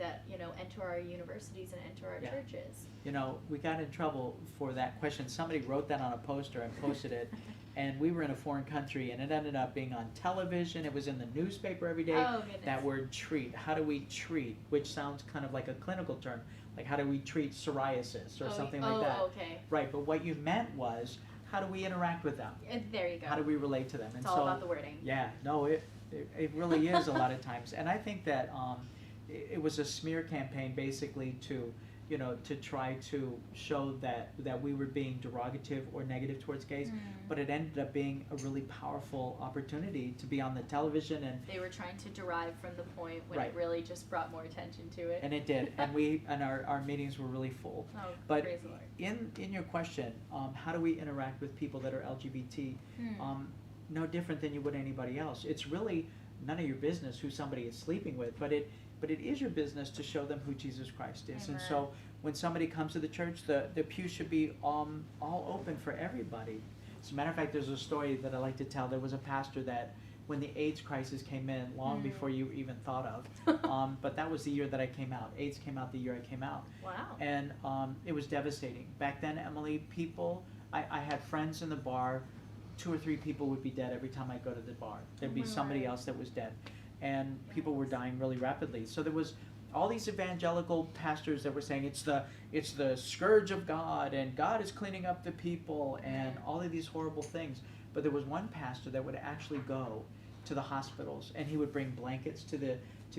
that, enter our universities and enter our churches? We got in trouble for that question. Somebody wrote that on a poster and posted it, and we were in a foreign country, and it ended up being on television. It was in the newspaper every day. Oh, goodness. That word treat. How do we treat? Which sounds kind of like a clinical term. Like, how do we treat psoriasis or something like that? Oh, okay. Right, but what you meant was, how do we interact with them? There you go. How do we relate to them? It's all about the wording. Yeah, no, it really is a lot of times. And I think that it was a smear campaign basically to try to show that we were being derogative or negative towards gays, but it ended up being a really powerful opportunity to be on the television. And they were trying to derive from the point when it really just brought more attention to it. And it did, and our meetings were really full. Oh, but praise the Lord. In your question, how do we interact with people that are LGBT? No different than you would anybody else. It's really none of your business who somebody is sleeping with, but it is your business to show them who Jesus Christ is. Amen. And so when somebody comes to the church, the pew should be all open for everybody. As a matter of fact, there's a story that I like to tell. There was a pastor that when the AIDS crisis came in, long before you even thought of, but that was the year that I came out. AIDS came out the year I came out. Wow. And it was devastating. Back then, Emily, I had friends in the bar. 2 or 3 people would be dead every time I go to the bar. There'd be somebody else that was dead. And people were dying really rapidly. So there was all these evangelical pastors that were saying it's the scourge of God, and God is cleaning up the people, and all of these horrible things. But there was one pastor that would actually go to the hospitals, and he would bring blankets to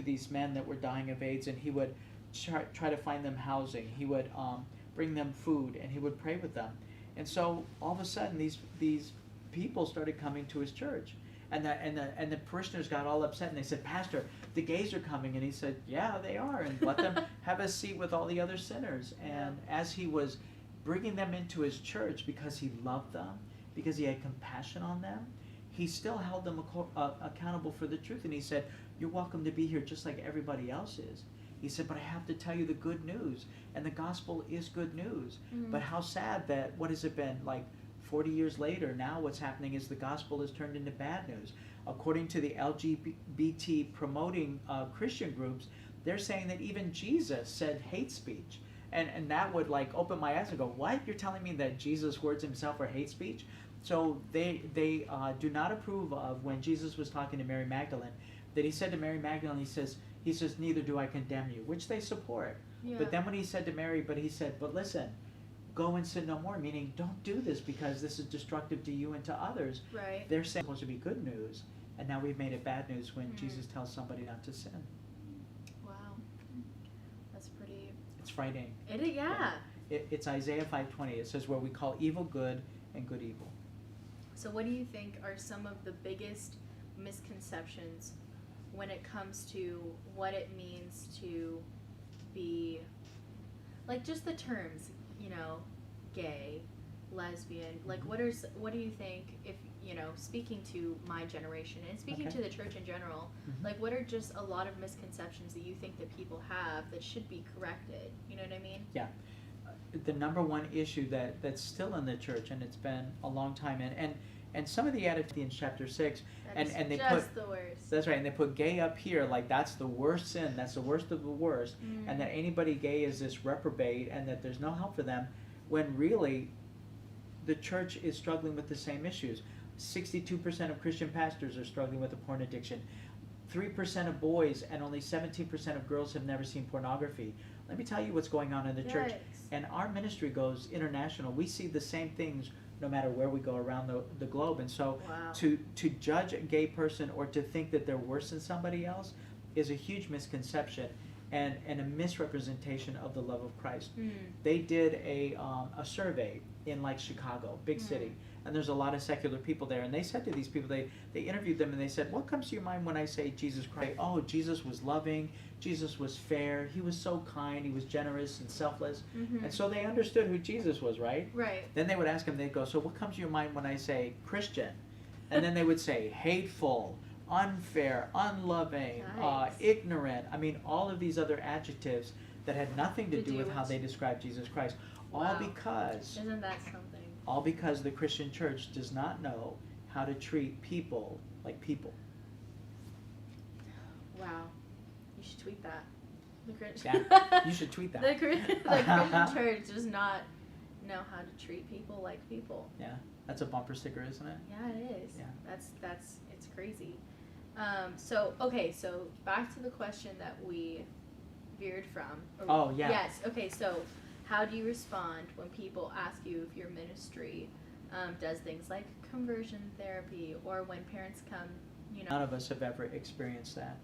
these men that were dying of AIDS, and he would try to find them housing. He would bring them food, and he would pray with them. And so all of a sudden these people started coming to his church, and the parishioners got all upset, and they said, "Pastor, the gays are coming." And he said, "Yeah, they are, and let them have a seat with all the other sinners." And as he was bringing them into his church because he loved them, because he had compassion on them, he still held them accountable for the truth. And he said, "You're welcome to be here just like everybody else is." He said, "But I have to tell you the good news, and the gospel is good news." But how sad that, what has it been, like 40 years later, now what's happening is the gospel is turned into bad news. According to the LGBT promoting Christian groups, they're saying that even Jesus said hate speech. And that would like open my eyes and go, what? You're telling me that Jesus' words himself are hate speech? So they do not approve of when Jesus was talking to Mary Magdalene, that he said to Mary Magdalene, he says, "Neither do I condemn you," which they support. Yeah. But then when he said to Mary, but listen, go and sin no more, meaning don't do this because this is destructive to you and to others. Right. They're saying it's supposed to be good news, and now we've made it bad news when Jesus tells somebody not to sin. Wow. That's pretty... It's frightening. It is, yeah. It's Isaiah 5:20. It says where we call evil good and good evil. So what do you think are some of the biggest misconceptions when it comes to what it means to be, like, just the terms, gay, lesbian, like what do you think, if speaking to my generation and speaking to the church in general, like what are just a lot of misconceptions that you think that people have that should be corrected? You know what I mean? Yeah. The number one issue that's still in the church, and it's been a long time, and some of the attitudes in chapter 6, and they just the worst. That's right, and they put gay up here like that's the worst sin, that's the worst of the worst, and that anybody gay is this reprobate, and that there's no help for them, when really the church is struggling with the same issues. 62% of Christian pastors are struggling with a porn addiction. 3% of boys and only 17% of girls have never seen pornography. Let me tell you what's going on in the church. And our ministry goes international. We see the same things no matter where we go around the globe. And so to judge a gay person or to think that they're worse than somebody else is a huge misconception and a misrepresentation of the love of Christ. They did a survey in like Chicago, big city, and there's a lot of secular people there, and they said to these people, they interviewed them, and they said, what comes to your mind when I say Jesus Christ? Oh, Jesus was loving, Jesus was fair, he was so kind, he was generous and selfless. And so they understood who Jesus was, right? Right. Then they would ask him, they'd go, so what comes to your mind when I say Christian? And then they would say hateful, unfair, unloving, ignorant. I mean, all of these other adjectives that had nothing to do with how they describe Jesus Christ. All because... Isn't that something? All because the Christian church does not know how to treat people like people. Wow. You should tweet that. The Christian. Yeah, you should tweet that. The Christian church does not know how to treat people like people. Yeah, that's a bumper sticker, isn't it? Yeah, it is. Yeah. That's it's crazy. So back to the question that we veered from. Oh, yeah. Yes. Okay. So, how do you respond when people ask you if your ministry does things like conversion therapy, or when parents come, you know? None of us have ever experienced that.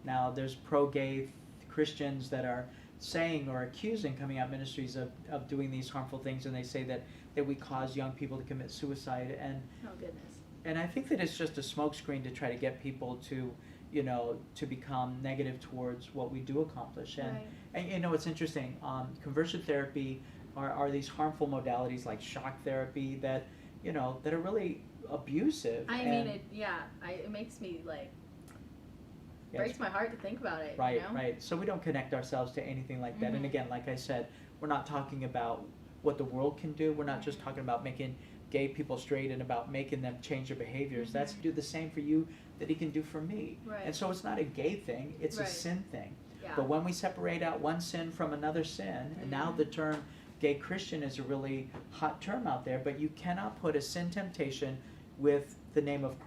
Now, there's pro-gay Christians that are saying or accusing coming out ministries of doing these harmful things, and they say that we cause young people to commit suicide, Oh goodness. and I think that it's just a smokescreen to try to get people to, you know, to become negative towards what we do accomplish. And, Right. and you know, it's interesting, conversion therapy are these harmful modalities like shock therapy that, you know, that are really abusive. I mean, it makes me like, breaks my heart to think about it. Right, you know? right. So we don't connect ourselves to anything like that. Mhm. And again, like I said, we're not talking about what the world can do. We're not just talking about making gay people straight and about making them change their behaviors. Mhm. That's do the same for you that he can do for me. Right. And so it's not a gay thing, it's a Right. sin thing. Yeah. But when we separate out one sin from another sin, and now Mhm. the term gay Christian is a really hot term out there, but you cannot put a sin temptation with the name of Christ.